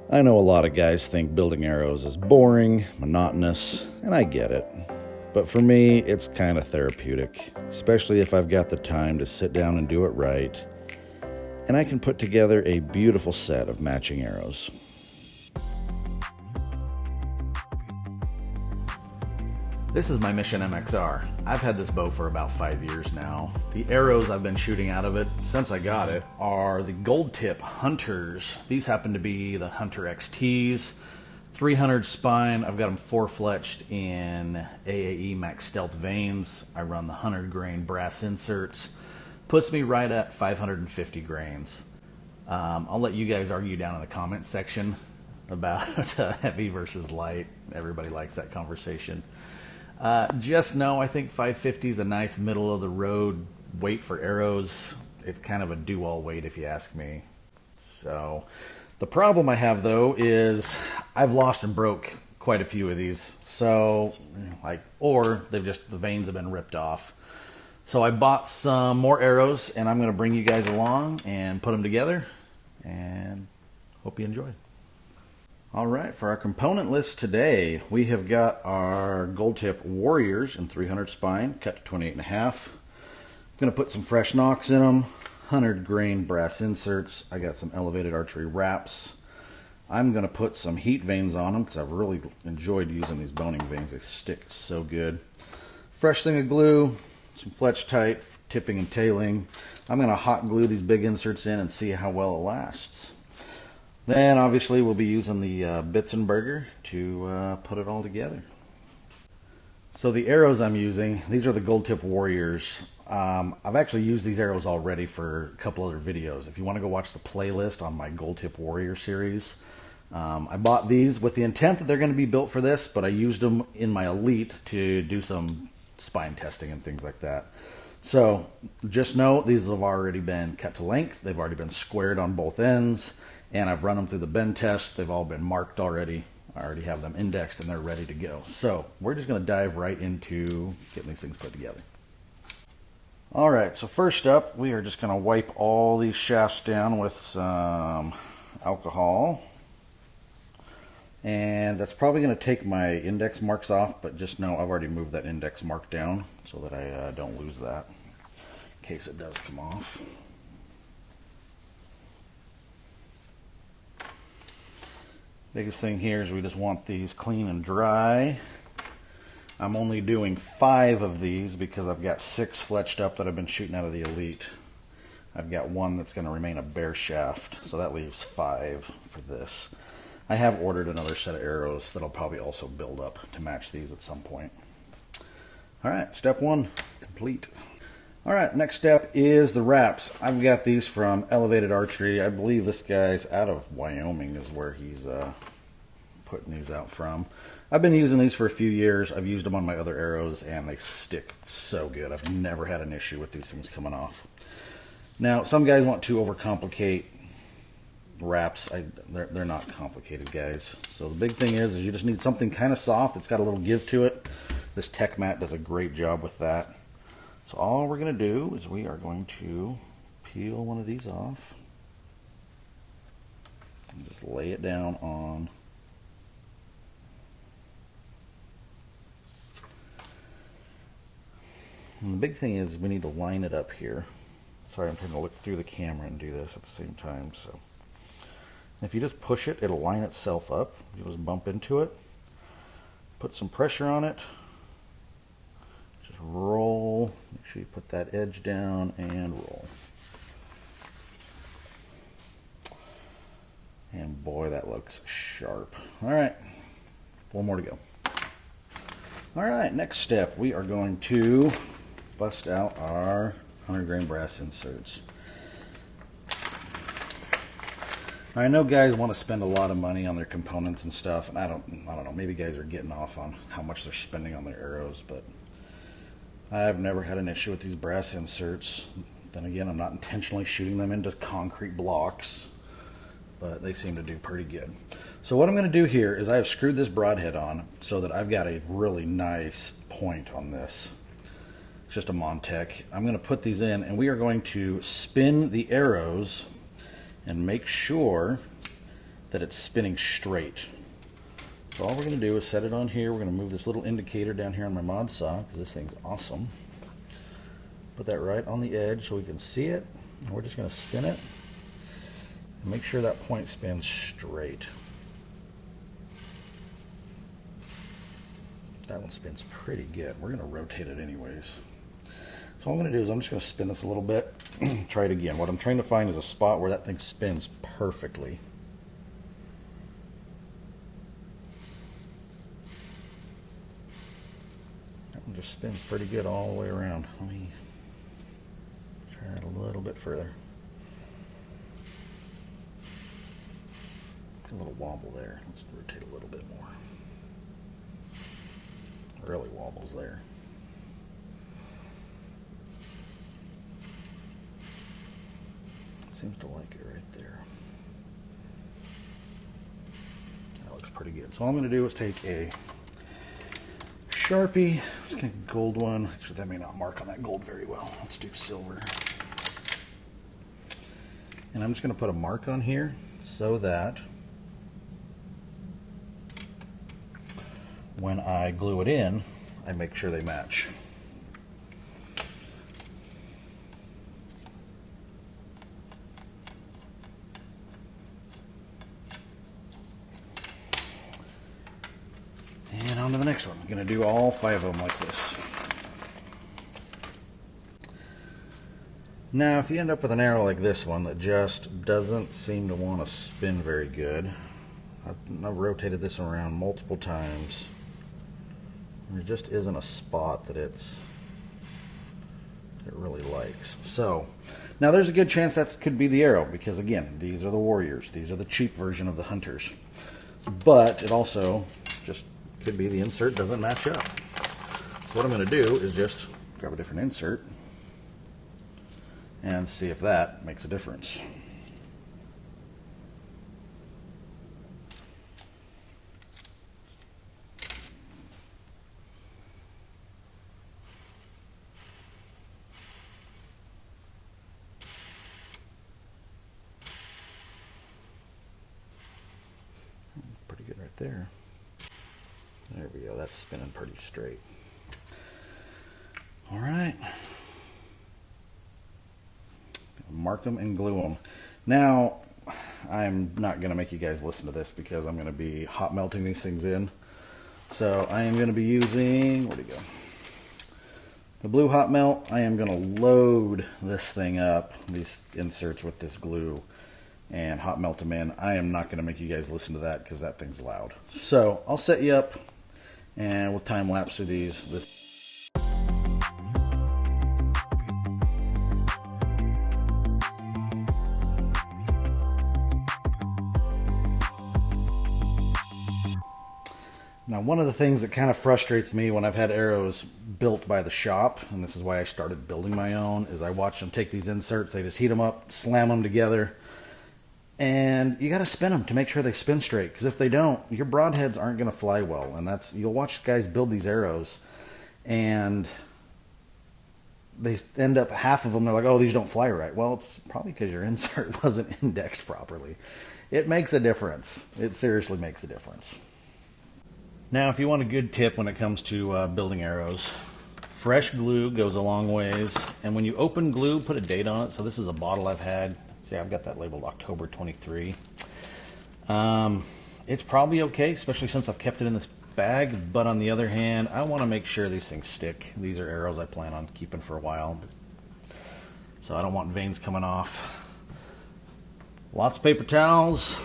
I know a lot of guys think building arrows is boring, monotonous, and I get it. But for me, it's kind of therapeutic, especially if I've got the time to sit down and do it right, and I can put together a beautiful set of matching arrows. This is my Mission MXR. I've had this bow for about 5 years now. The arrows I've been shooting out of it since I got it are the Goldtip Hunters. These happen to be the Hunter XTs, 300 spine. I've got them 4-fletched in AAE Max Stealth vanes. I run the 100 grain brass inserts. Puts me right at 550 grains. I'll let you guys argue down in the comments section about heavy versus light. Everybody likes that conversation. Just know I think 550 is a nice middle of the road weight for arrows. It's kind of a do-all weight if you ask me. So the problem I have though is I've lost and broke quite a few of these. So or the vanes have been ripped off. So I bought some more arrows and I'm going to bring you guys along and put them together, and hope you enjoy. All right, for our component list today, we have got our Goldtip Warriors in 300 spine, cut to 28.5. I'm going to put some fresh nocks in them, 100 grain brass inserts. I got some elevated archery wraps. I'm going to put some heat vanes on them because I've really enjoyed using these boning vanes. They stick so good. Fresh thing of glue, some fletch tight, tipping and tailing. I'm going to hot glue these big inserts in and see how well it lasts. Then obviously we'll be using the Bitzenburger to put it all together. So the arrows I'm using, these are the Goldtip Warriors. I've actually used these arrows already for a couple other videos. If you want to go watch the playlist on my Goldtip Warrior series, I bought these with the intent that they're going to be built for this, but I used them in my Elite to do some spine testing and things like that. So just know these have already been cut to length. They've already been squared on both ends. And I've run them through the bend test. They've all been marked already. I already have them indexed and they're ready to go. So we're just going to dive right into getting these things put together. All right, so first up, we are just going to wipe all these shafts down with some alcohol. And that's probably going to take my index marks off, but just know I've already moved that index mark down so that I don't lose that in case it does come off. Biggest thing here is we just want these clean and dry. I'm only doing 5 of these because I've got 6 fletched up that I've been shooting out of the Elite. I've got one that's going to remain a bare shaft, so that leaves 5 for this. I have ordered another set of arrows that I'll probably also build up to match these at some point. Alright, step 1 complete. Alright, next step is the wraps. I've got these from Elevated Archery. I believe this guy's out of Wyoming is where he's putting these out from. I've been using these for a few years. I've used them on my other arrows and they stick so good. I've never had an issue with these things coming off. Now, some guys want to overcomplicate wraps. They're not complicated, guys. So the big thing is you just need something kind of soft. It's got a little give to it. This Tech Mat does a great job with that. So all we're going to do is we are going to peel one of these off and just lay it down on. And the big thing is we need to line it up here. Sorry, I'm trying to look through the camera and do this at the same time. So if you just push it, it'll line itself up. You just bump into it, put some pressure on it. Roll, make sure you put that edge down and roll. And boy, that looks sharp. All right, 4 more to go. All right, next step, we are going to bust out our 100 grain brass inserts. I know guys want to spend a lot of money on their components and stuff, and I don't know, maybe guys are getting off on how much they're spending on their arrows, but I've never had an issue with these brass inserts. Then again, I'm not intentionally shooting them into concrete blocks, but they seem to do pretty good. So what I'm going to do here is I have screwed this broadhead on so that I've got a really nice point on this. It's just a Montech. I'm going to put these in and we are going to spin the arrows and make sure that it's spinning straight. So all we're going to do is set it on here. We're going to move this little indicator down here on my mod saw because this thing's awesome. Put that right on the edge so we can see it. And we're just going to spin it and make sure that point spins straight. That one spins pretty good. We're going to rotate it anyways. So all I'm going to do is I'm just going to spin this a little bit. Try it again. What I'm trying to find is a spot where that thing spins perfectly. That one just spins pretty good all the way around. Let me try it a little bit further. A little wobble there. Let's rotate a little bit more. Really wobbles there. Seems to like it right there. That looks pretty good. So all I'm going to do is take a Sharpie, just kind of gold one. Actually, that may not mark on that gold very well. Let's do silver. And I'm just going to put a mark on here so that when I glue it in, I make sure they match. And on to the next one. I'm going to do all 5 of them like this. Now, if you end up with an arrow like this one that just doesn't seem to want to spin very good, I've rotated this around multiple times. There just isn't a spot that it really likes. So now there's a good chance that could be the arrow because again, these are the warriors. These are the cheap version of the hunters. But it also just could be the insert doesn't match up. So what I'm going to do is just grab a different insert and see if that makes a difference. Pretty good right there. There we go, that's spinning pretty straight. All right. Mark them and glue them. Now, I'm not going to make you guys listen to this because I'm going to be hot melting these things in. So I am going to be using, where'd it go? The blue hot melt. I am going to load this thing up, these inserts with this glue, and hot melt them in. I am not going to make you guys listen to that because that thing's loud. So I'll set you up and we'll time lapse through these. Now, one of the things that kind of frustrates me when I've had arrows built by the shop, and this is why I started building my own, is I watch them take these inserts, they just heat them up, slam them together, and you got to spin them to make sure they spin straight, because if they don't, your broadheads aren't going to fly well. And that's, you'll watch guys build these arrows, and they end up, half of them, they're like, oh, these don't fly right. Well, it's probably because your insert wasn't indexed properly. It makes a difference. It seriously makes a difference. Now, if you want a good tip when it comes to building arrows, fresh glue goes a long ways. And when you open glue, put a date on it. So this is a bottle I've had. See, I've got that labeled October 23. It's probably okay, especially since I've kept it in this bag. But on the other hand, I want to make sure these things stick. These are arrows I plan on keeping for a while. So I don't want veins coming off. Lots of paper towels.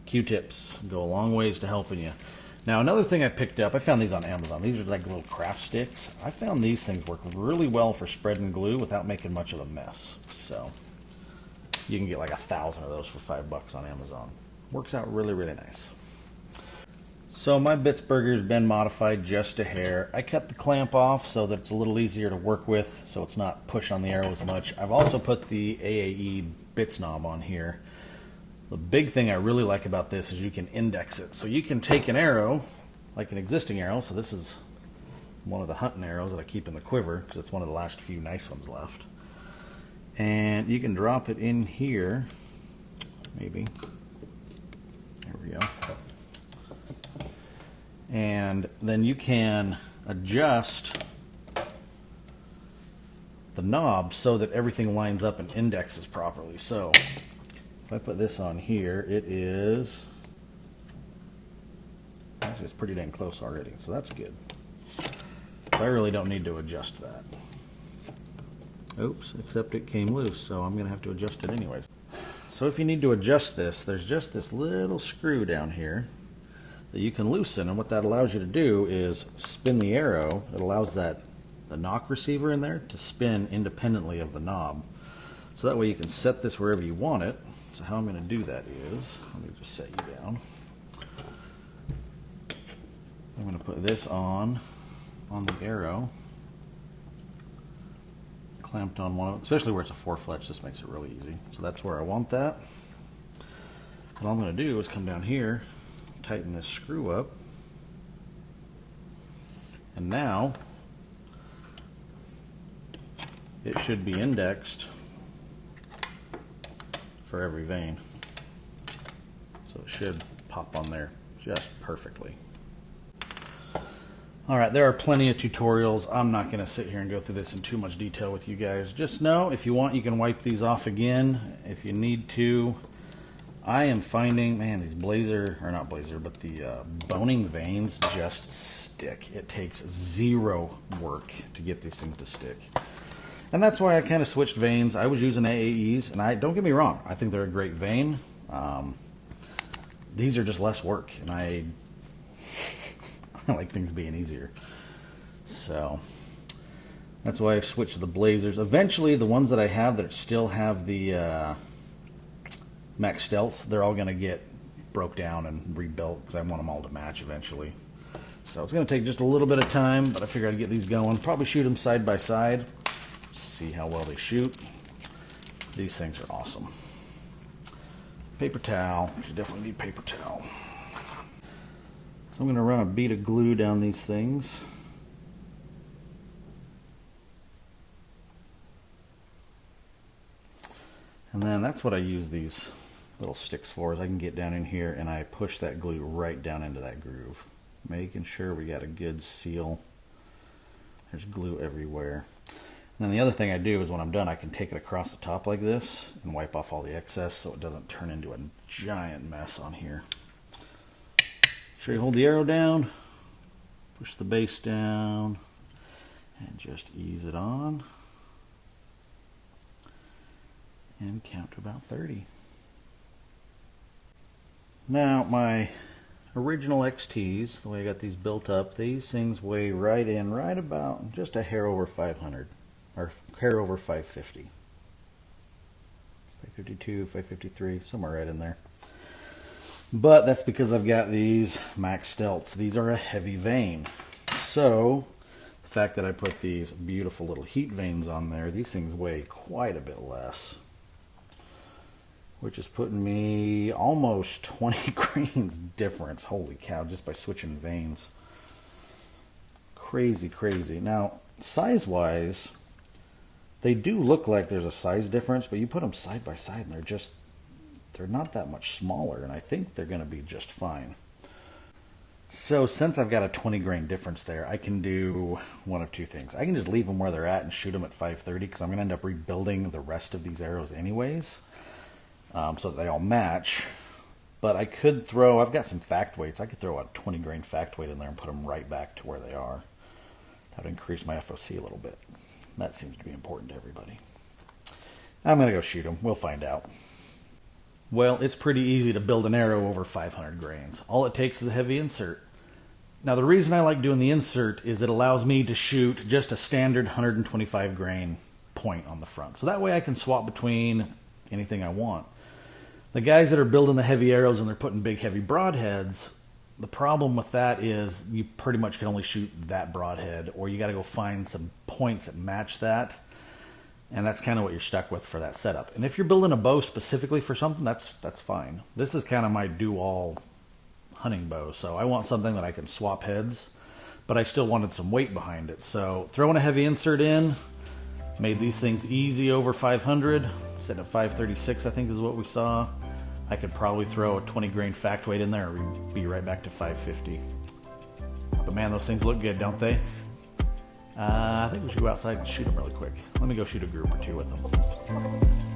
Q-tips go a long ways to helping you. Now, another thing I picked up, I found these on Amazon. These are like little craft sticks. I found these things work really well for spreading glue without making much of a mess. So you can get like 1,000 of those for $5 on Amazon. Works out really, really nice. So my Bitzenburger's been modified just a hair. I cut the clamp off so that it's a little easier to work with, so it's not push on the arrow as much. I've also put the AAE bits knob on here. The big thing I really like about this is you can index it. So you can take an arrow, like an existing arrow, so this is one of the hunting arrows that I keep in the quiver because it's one of the last few nice ones left. And you can drop it in here, maybe, we go. And then you can adjust the knob so that everything lines up and indexes properly. So if I put this on here, it is, actually it's pretty dang close already, so that's good. I really don't need to adjust that. Oops, except it came loose, so I'm going to have to adjust it anyways. So if you need to adjust this, there's just this little screw down here that you can loosen, and what that allows you to do is spin the arrow. It allows the knock receiver in there to spin independently of the knob. So that way you can set this wherever you want it. So how I'm going to do that is, let me just set you down. I'm going to put this on the arrow, clamped on one, especially where it's a 4-fletch. This makes it really easy. So that's where I want that. And all I'm going to do is come down here, tighten this screw up, and now it should be indexed for every vein. So it should pop on there just perfectly. Alright, there are plenty of tutorials. I'm not going to sit here and go through this in too much detail with you guys. Just know, if you want, you can wipe these off again if you need to. I am finding, man, these the boning veins just stick. It takes zero work to get these things to stick. And that's why I kind of switched veins. I was using AAEs, and don't get me wrong, I think they're a great vein. These are just less work, and I like things being easier. So that's why I've switched to the blazers. Eventually, the ones that I have that still have the Max Stelts, they're all going to get broke down and rebuilt because I want them all to match eventually. So it's going to take just a little bit of time, but I figured I'd get these going. Probably shoot them side by side, see how well they shoot. These things are awesome. Paper towel, you definitely need paper towel. So I'm going to run a bead of glue down these things. And then that's what I use these little sticks for, is I can get down in here and I push that glue right down into that groove, making sure we got a good seal. There's glue everywhere. And then the other thing I do is when I'm done, I can take it across the top like this and wipe off all the excess so it doesn't turn into a giant mess on here. Make sure you hold the arrow down, push the base down, and just ease it on. And count to about 30. Now, my original XTs, the way I got these built up, these things weigh right about just a hair over 500, or hair over 550. 552, 553, somewhere right in there. But that's because I've got these Max Stelts. These are a heavy vein. So, the fact that I put these beautiful little heat vanes on there, these things weigh quite a bit less, which is putting me almost 20 grains difference. Holy cow, just by switching veins. Crazy, crazy. Now, size-wise, they do look like there's a size difference, but you put them side by side and they're not that much smaller, and I think they're going to be just fine. So since I've got a 20 grain difference there, I can do one of two things. I can just leave them where they're at and shoot them at 530, because I'm going to end up rebuilding the rest of these arrows anyways, so that they all match. But I could throw, I've got some fact weights, I could throw a 20 grain fact weight in there and put them right back to where they are. That would increase my FOC a little bit. That seems to be important to everybody. I'm going to go shoot them. We'll find out. Well, it's pretty easy to build an arrow over 500 grains. All it takes is a heavy insert. Now, the reason I like doing the insert is it allows me to shoot just a standard 125 grain point on the front. So that way I can swap between anything I want. The guys that are building the heavy arrows and they're putting big, heavy broadheads, the problem with that is you pretty much can only shoot that broadhead, or you got to go find some points that match that. And that's kind of what you're stuck with for that setup. And if you're building a bow specifically for something, that's fine. This is kind of my do-all hunting bow, so I want something that I can swap heads, but I still wanted some weight behind it. So throwing a heavy insert in made these things easy over 500. Set at 536, I think is what we saw. I could probably throw a 20 grain fact weight in there and we'd be right back to 550. But man, those things look good, don't they? I think we should go outside and shoot them really quick. Let me go shoot a group or two with them.